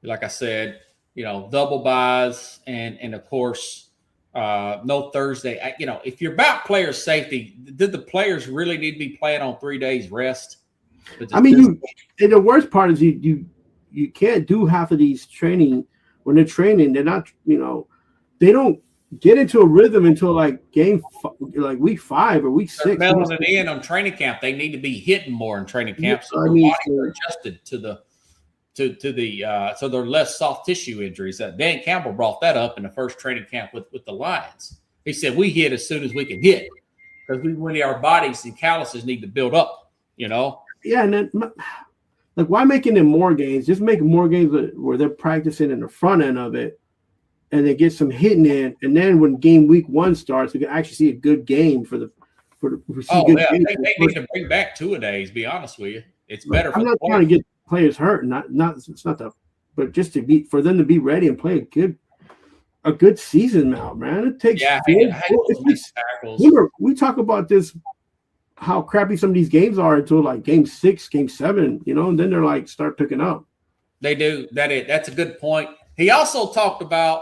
like I said, double buys and of course, no Thursday. If you're about player safety, did the players really need to be playing on 3 days rest? I mean, and the worst part is you can't do half of these training when they're training. They're not, they don't get into a rhythm until like week 5 or week 6. They're mailing it in on training camp. They need to be hitting more in training camp, so their bodies are adjusted to the so they're less soft tissue injuries. Dan Campbell brought that up in the first training camp with the Lions. He said we hit as soon as we can hit because our bodies and calluses need to build up. Yeah, and then like why making them more games? Just make more games where they're practicing in the front end of it, and they get some hitting in, and then when week 1 starts, we can actually see a good game for the. They need to bring back 2-a-days. Be honest with you, it's better. I'm not trying to get players hurt, but just for them to be ready and play a good season now, man. It takes. Yeah, we talk about this. How crappy some of these games are until like game 6, game 7, and then they're like start picking up. They do. That's a good point. He also talked about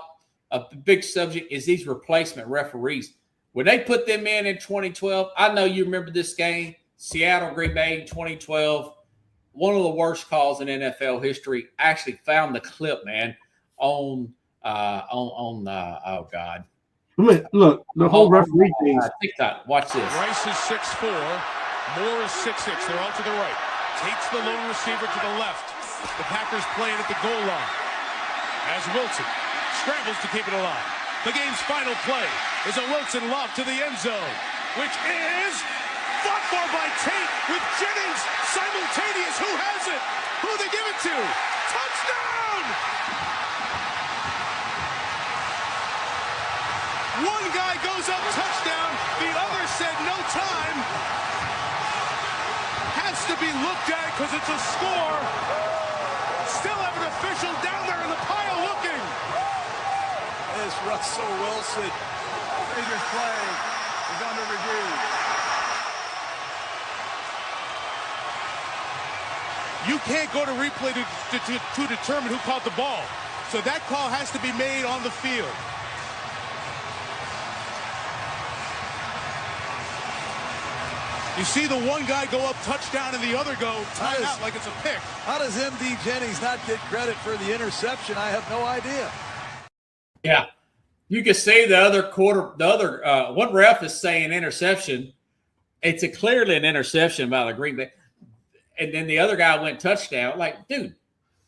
a big subject is these replacement referees. When they put them in 2012, I know you remember this game, Seattle Green Bay in 2012, one of the worst calls in NFL history. I actually found the clip, man, on oh God. Look, the whole referee thing. TikTok. Watch this. Rice is 6'4", Moore is 6'6". They're all to the right. Tate's the lone receiver to the left. The Packers playing at the goal line. As Wilson scrambles to keep it alive. The game's final play is a Wilson lob to the end zone, which is fought for by Tate with Jennings simultaneous. Who has it? Who they give it to? Touchdown! One guy goes up, touchdown. The other said no time. Has to be looked at because it's a score. Still have an official down there in the pile looking. This Russell Wilson biggest play is under review. You can't go to replay to determine who caught the ball. So that call has to be made on the field. You see the one guy go up touchdown and the other go timeout like it's a pick. How does MD Jennings not get credit for the interception? I have no idea. Yeah. You can see one ref is saying interception. It's clearly an interception by the Green Bay. And then the other guy went touchdown. Like, dude,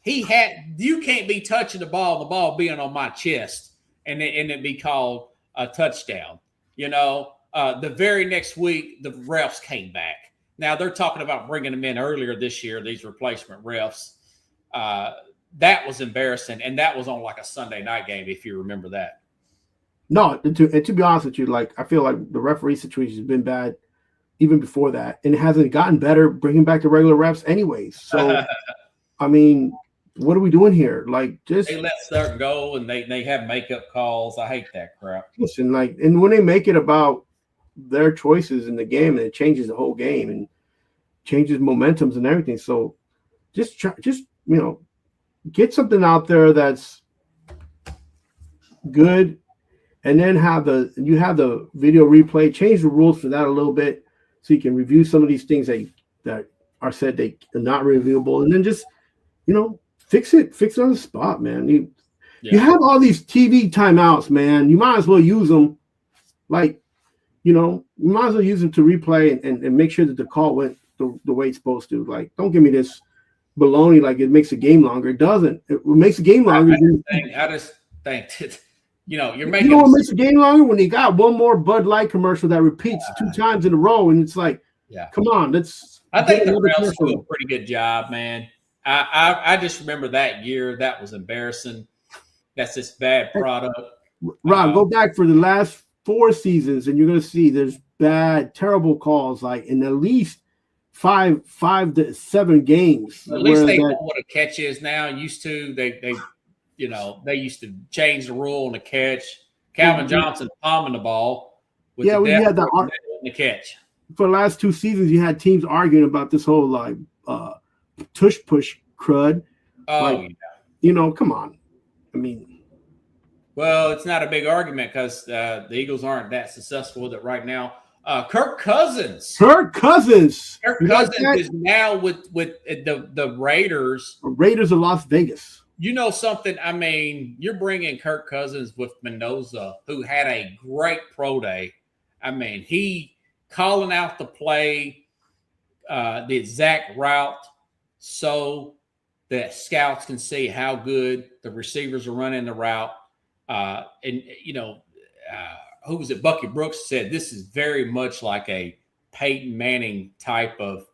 you can't be touching the ball being on my chest and it be called a touchdown, The very next week, the refs came back. Now, they're talking about bringing them in earlier this year, these replacement refs. That was embarrassing, and that was on like a Sunday night game, if you remember that. No, to be honest with you, like I feel like the referee situation has been bad even before that, and it hasn't gotten better bringing back the regular refs anyways. So, I mean, what are we doing here? Like, just they let certain go, and they have makeup calls. I hate that crap. Listen, and when they make it about their choices in the game, and it changes the whole game and changes momentums and everything. So just get something out there that's good, and then have the video replay, change the rules for that a little bit so you can review some of these things that are said they are not reviewable, and then just fix it on the spot, man. You have all these TV timeouts, man. You might as well use them. Like, you might as well use them to replay and make sure that the call went the way it's supposed to. Like, don't give me this baloney like it makes the game longer. It doesn't. It makes the game longer. I just think that, you're making. What makes the game longer? When they got one more Bud Light commercial that repeats 2 times in a row, and it's like, come on, I think the refs do a pretty good job, man. I just remember that year. That was embarrassing. That's just bad product. Rob, go back for the last 4 seasons, and you're going to see there's bad, terrible calls, like in at least 5 to 7 games. At least they know what a catch is now. Used to they used to change the rule on the catch. Calvin Johnson palming the ball. We had the catch. For the last 2 seasons, you had teams arguing about this whole tush push crud. Come on. I mean, well, it's not a big argument because the Eagles aren't that successful with it right now. Kirk Cousins is now with the Raiders. Raiders of Las Vegas. You know something? I mean, you're bringing Kirk Cousins with Mendoza, who had a great pro day. I mean, he calling out the play, the exact route, so that scouts can see how good the receivers are running the route. Who was it? Bucky Brooks said this is very much like a Peyton Manning type of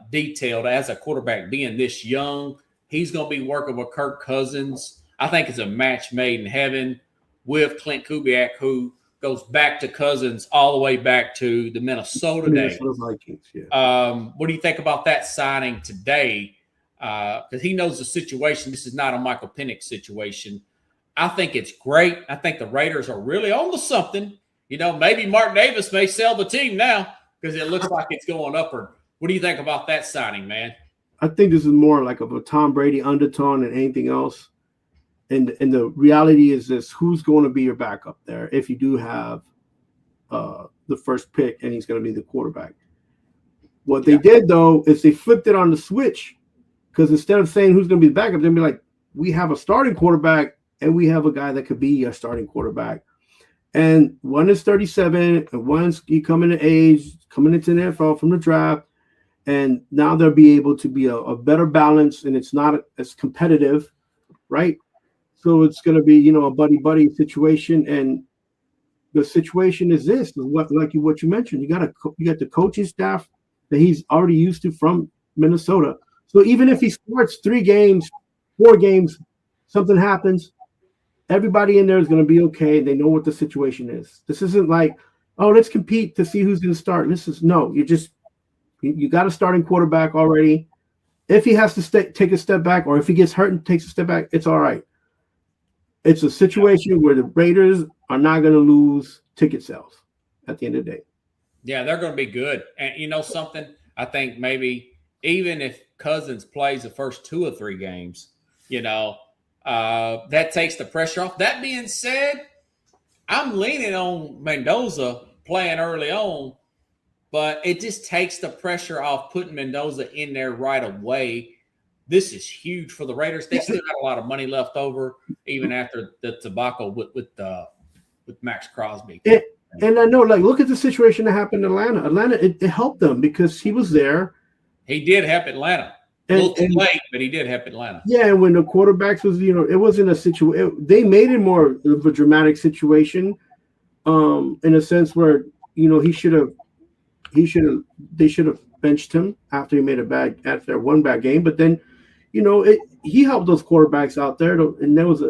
detail as a quarterback being this young. He's going to be working with Kirk Cousins. I think it's a match made in heaven with Clint Kubiak, who goes back to Cousins all the way back to the Minnesota days. Vikings, yeah. What do you think about that signing today? Because he knows the situation. This is not a Michael Penix situation. I think it's great. I think the Raiders are really on to something. Maybe Mark Davis may sell the team now because it looks like it's going upward. What do you think about that signing, man? I think this is more like of a Tom Brady undertone than anything else. And the reality is this: who's going to be your backup there if you do have the first pick and he's going to be the quarterback? What they did, though, is they flipped it on the switch, because instead of saying who's going to be the backup, they'll be like, we have a starting quarterback and we have a guy that could be a starting quarterback. And one is 37 and one's coming to age, coming into the NFL from the draft. And now they'll be able to be a better balance, and it's not as competitive, right? So it's going to be, a buddy situation. And the situation is this: is what you mentioned. You got the coaching staff that he's already used to from Minnesota. So even if he starts 3 games, 4 games, something happens, everybody in there is going to be okay. They know what the situation is. This isn't like, oh, let's compete to see who's going to start. You got a starting quarterback already. If he has to take a step back, or if he gets hurt and takes a step back, it's all right. It's a situation where the Raiders are not going to lose ticket sales at the end of the day. Yeah, they're going to be good. And you know something? I think maybe even if Cousins plays the first 2 or 3 games, that takes the pressure off. That being said, I'm leaning on Mendoza playing early on, but it just takes the pressure off putting Mendoza in there right away. This is huge for the Raiders. They still got a lot of money left over, even after the debacle with Max Crosby. And I know, look at the situation that happened in Atlanta. Atlanta, it helped them because he was there. He did help Atlanta. A little too late, but he did help Atlanta. Yeah, and when the quarterbacks was, it wasn't a situation. They made it more of a dramatic situation, in a sense where, they should have benched him after he made after one bad game. But then, he helped those quarterbacks out there, and there was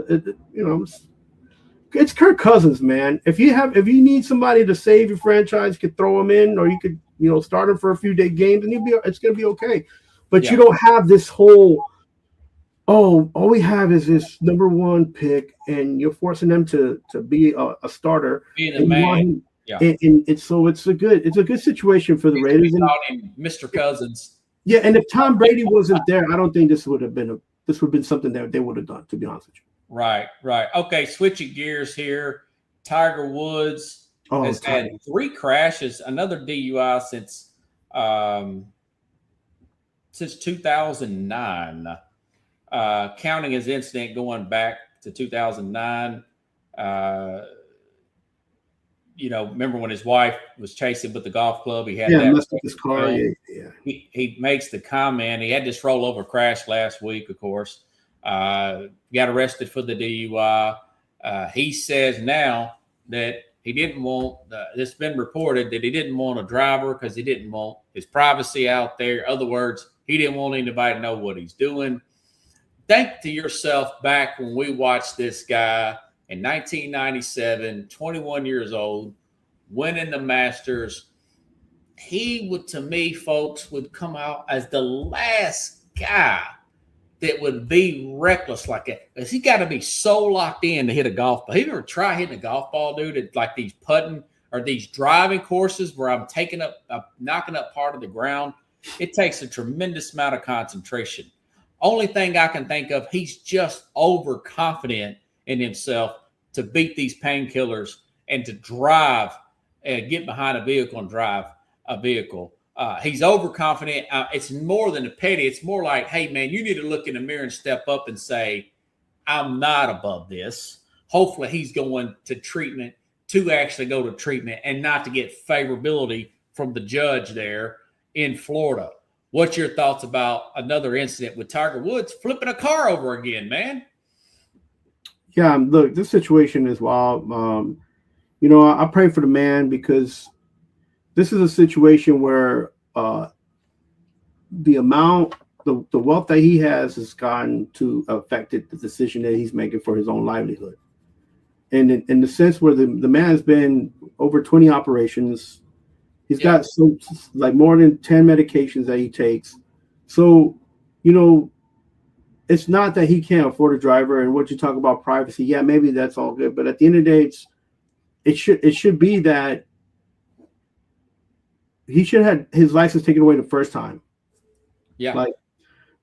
it's Kirk Cousins, man. If you need somebody to save your franchise, you could throw him in, or you could, start him for a few games, and it's going to be okay. But you don't have this whole, all we have is this number 1 pick, and you're forcing them to be a starter. Being the man. Yeah. And so it's a good situation for the Raiders. Mr. Cousins. Yeah, and if Tom Brady wasn't there, I don't think this would have been something that they would have done, to be honest with you. Right. Okay, switching gears here. Tiger Woods has had 3 crashes, another DUI since 2009, counting his incident going back to 2009. Remember when his wife was chasing with the golf club? He had messed up his car. Yeah. He makes the comment. He had this rollover crash last week, of course. Got arrested for the DUI. He says now that he didn't want. It's been reported that he didn't want a driver because he didn't want his privacy out there. In other words, he didn't want anybody to know what he's doing. Think to yourself back when we watched this guy in 1997, 21 years old, winning the Masters. He would, to me, folks, would come out as the last guy that would be reckless like that. Because he got to be so locked in to hit a golf ball. Have you ever tried hitting a golf ball, dude, at like these putting or these driving courses where I'm knocking up part of the ground? It takes a tremendous amount of concentration. Only thing I can think of, he's just overconfident in himself to beat these painkillers and to drive and get behind a vehicle and drive a vehicle. He's overconfident. It's more than a petty. It's more like, hey, man, you need to look in the mirror and step up and say, I'm not above this. Hopefully he's going to treatment to actually go to treatment and not to get favorability from the judge there in Florida. What's your thoughts about another incident with Tiger Woods flipping a car over again, man? Yeah, look, this situation is wild. I pray for the man because this is a situation where the wealth that he has gotten to affected the decision that he's making for his own livelihood. And in the sense where the man has been over 20 operations, he's got more than 10 medications that he takes. So, it's not that he can't afford a driver, and what you talk about privacy, yeah, maybe that's all good. But at the end of the day, it should be that he should have his license taken away the first time. Yeah.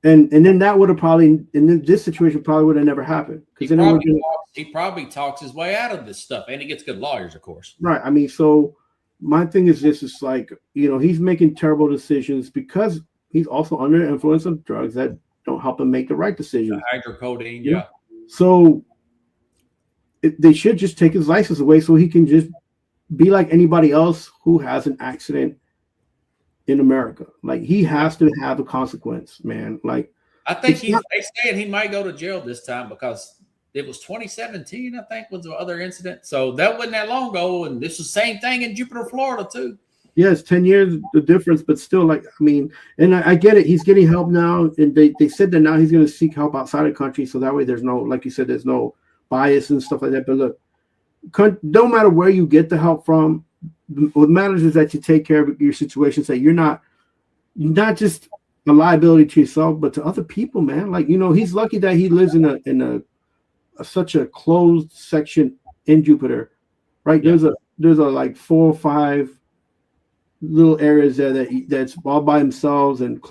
And then that would have probably, and then this situation probably would have never happened. He probably talks his way out of this stuff, and he gets good lawyers, of course. Right. I mean, so my thing is this is he's making terrible decisions because he's also under the influence of drugs that don't help him make the right decisions. Hydrocodone, yeah. So they should just take his license away so he can just be like anybody else who has an accident in America. Like, he has to have a consequence, man. Like, I think they saying he might go to jail this time because it was 2017, I think, was the other incident. So that wasn't that long ago, and this was the same thing in Jupiter, Florida, too. Yeah, it's 10 years, the difference, but still, and I get it. He's getting help now, and they said that now he's going to seek help outside the country, so that way there's no, like you said, there's no bias and stuff like that. But look, no matter where you get the help from, what matters is that you take care of your situation, so you're not just a liability to yourself, but to other people, man. He's lucky that he lives in such a closed section in Jupiter, right? Yeah. There's a 4 or 5 little areas there that's all by themselves and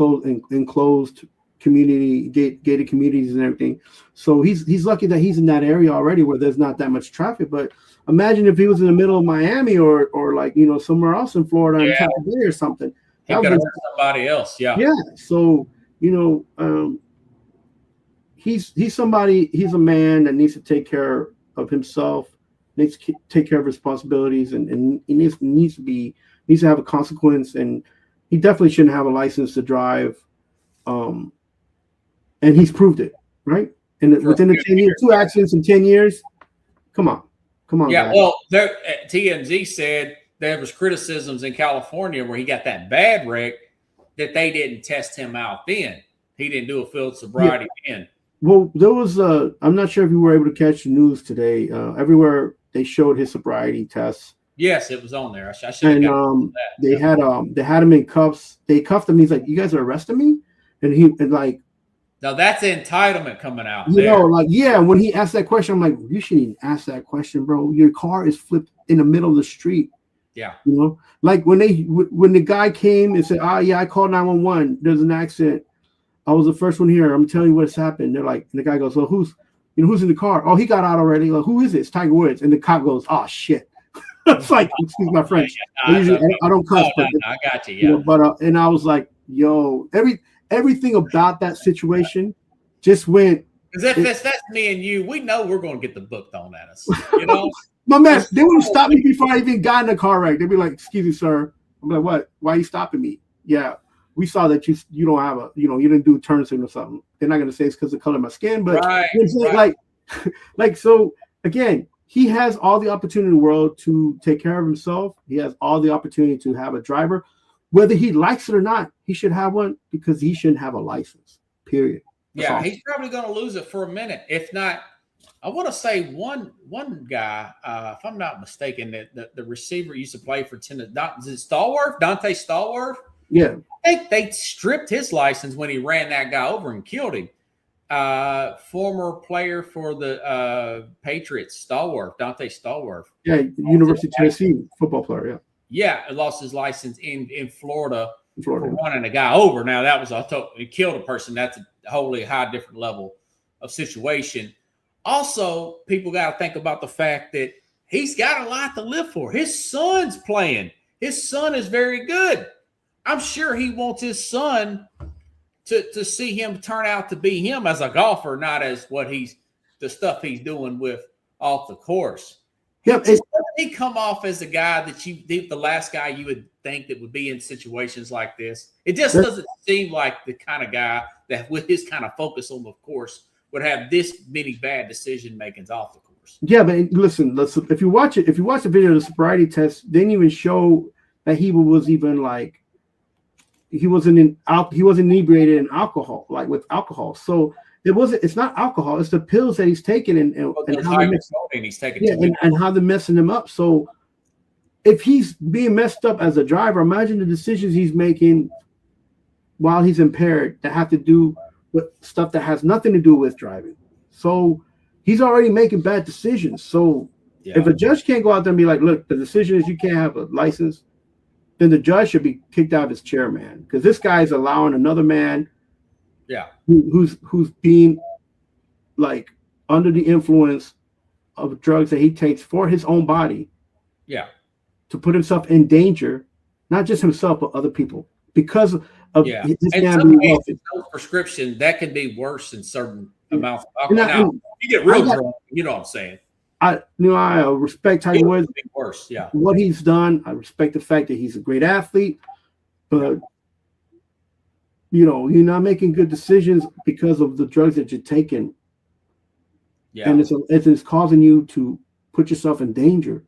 enclosed community, gated communities and everything. So he's lucky that he's in that area already where there's not that much traffic. But imagine if he was in the middle of Miami or somewhere else in Florida, in Tampa Bay or something. He could have hurt somebody else. Yeah. Yeah. So he's a man that needs to take care of himself, needs to take care of responsibilities, and he needs to have a consequence, and he definitely shouldn't have a license to drive. And he's proved it, right? And within the 10 years, 2 accidents in 10 years. Come on. Yeah, guys. well, TMZ said there was criticisms in California where he got that bad wreck that they didn't test him out then. He didn't do a field sobriety then. Well, there was I'm not sure if you were able to catch the news today. Everywhere they showed his sobriety tests. Yes, it was on there. I should have gotten that. They had him in cuffs. They cuffed him. He's like, "You guys are arresting me?" Now that's entitlement coming out. When he asked that question, I'm like, you shouldn't even ask that question, bro. Your car is flipped in the middle of the street. Yeah. When the guy came and said, I called 911. There's an accident. I was the first one here. I'm telling you what's happened. They're like, and the guy goes, well, who's in the car? Oh, he got out already. Like, who is it? It's Tiger Woods. And the cop goes, oh shit. It's like, excuse my French. I don't cuss, but I got you. Yeah. And I was like, yo, everything about that situation just went Because if that's me and you, we know we're going to get the book thrown at us. You know, my man, they would stop me before I even got in the car wreck. They'd be like, "Excuse me, sir." I'm like, "What? Why are you stopping me?" Yeah, we saw that you don't have you didn't do a turn signal or something. They're not going to say it's because of the color of my skin, but like so again, he has all the opportunity in the world to take care of himself. He has all the opportunity to have a driver, whether he likes it or not. He should have one because he shouldn't have a license. Period. That's he's probably going to lose it for a minute. If not, I want to say one guy, if I'm not mistaken, that the receiver used to play for Tennessee. Is it Stallworth? Dante Stallworth? Yeah. I think they stripped his license when he ran that guy over and killed him. Former player for the Patriots, Dante Stallworth. Yeah, University of Tennessee football player, Yeah, lost his license in Florida for running a guy over. Now, that was he killed a person. That's a wholly different level of situation. Also, people got to think about the fact that he's got a lot to live for. His son's playing. His son is very good. I'm sure he wants his son to see him turn out to be him as a golfer, not as the stuff he's doing with off the course. Yep. Doesn't he come off as a guy that the last guy you would think that would be in situations like this? It just doesn't seem like the kind of guy that with his kind of focus on the course would have this many bad decision makings off the course. Yeah, but listen, if you watch the video of the sobriety test, they didn't even show that he was even like he wasn't inebriated in alcohol, like with alcohol. So it's not alcohol, it's the pills that he's taking and how he's taking and how they're messing him up. So if he's being messed up as a driver, imagine the decisions he's making while he's impaired that have to do with stuff that has nothing to do with driving. So he's already making bad decisions. So if a judge can't go out there and be like, look, the decision is you can't have a license, then the judge should be kicked out of his chair, man. Because this guy is allowing another man who's being like under the influence of drugs that he takes for his own body to put himself in danger, not just himself, but other people. Because of this man being wealthy. Prescription, that can be worse in certain amounts of alcohol. Now, you get real drunk, you know what I'm saying? I respect Tiger Woods. Worse, what he's done. I respect the fact that he's a great athlete, but you're not making good decisions because of the drugs that you're taking. Yeah, and it's causing you to put yourself in danger.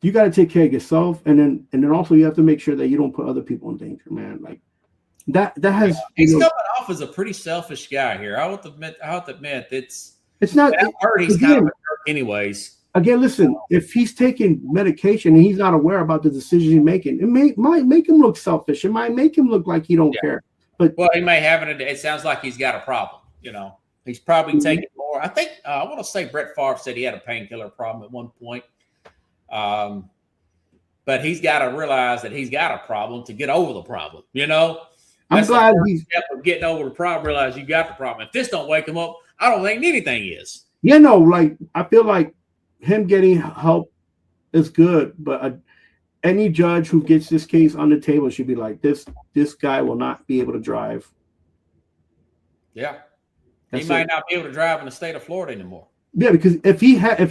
You got to take care of yourself, and then also you have to make sure that you don't put other people in danger, man. Like that has. He's coming off as a pretty selfish guy here. I have to admit it's not. He's kind of a jerk anyways. Again, listen. If he's taking medication and he's not aware about the decisions he's making, it might make him look selfish. It might make him look like he don't care. But he may have it. It sounds like he's got a problem. He's probably taking more. I think I want to say Brett Favre said he had a painkiller problem at one point. But he's got to realize that he's got a problem to get over the problem. I'm glad he's getting over the problem. Realize you got the problem. If this don't wake him up, I don't think anything is. Like I feel like him getting help is good, but any judge who gets this case on the table should be like, this guy will not be able to drive. Yeah. He might not be able to drive in the state of Florida anymore. Yeah, because if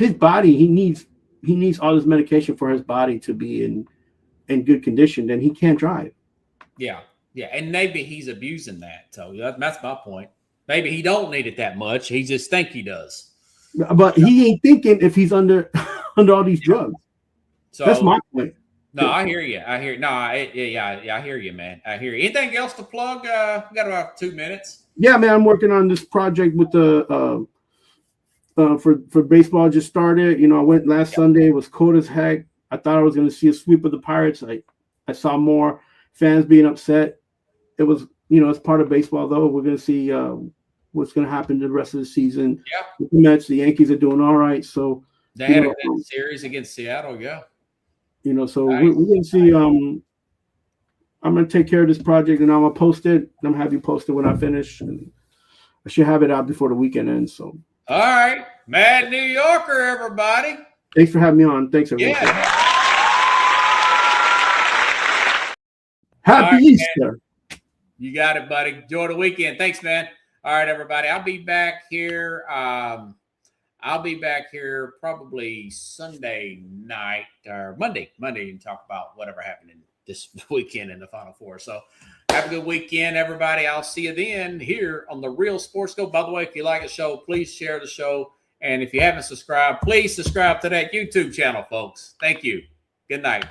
his body, he needs all this medication for his body to be in good condition, then he can't drive. Yeah. Yeah. And maybe he's abusing that. So that's my point. Maybe he don't need it that much. He just think he does. But he ain't thinking if he's under all these drugs. So that's my point. No, I hear you. I hear. No, I hear you, man. I hear you. Anything else to plug? We got about 2 minutes. Yeah, man. I'm working on this project with the for baseball. Just started. I went last Sunday. It was cold as heck. I thought I was going to see a sweep of the Pirates. I saw more fans being upset. It was, it's part of baseball, though. We're going to see what's going to happen the rest of the season. Yeah. With the Mets, the Yankees are doing all right. So they had a good series against Seattle. Yeah. So nice. We're going to see. I'm going to take care of this project, and I'm going to post it. I'm going to have you post it when I finish. And I should have it out before the weekend ends. So. All right. Mad New Yorker, everybody. Thanks for having me on. Thanks, everyone. Yeah. Happy Easter. Man. You got it, buddy. Enjoy the weekend. Thanks, man. All right, everybody. I'll be back here. I'll be back here probably Sunday night or Monday, and talk about whatever happened in this weekend in the Final Four. So have a good weekend, everybody. I'll see you then here on the Real Sports Go. By the way, if you like the show, please share the show. And if you haven't subscribed, please subscribe to that YouTube channel, folks. Thank you. Good night.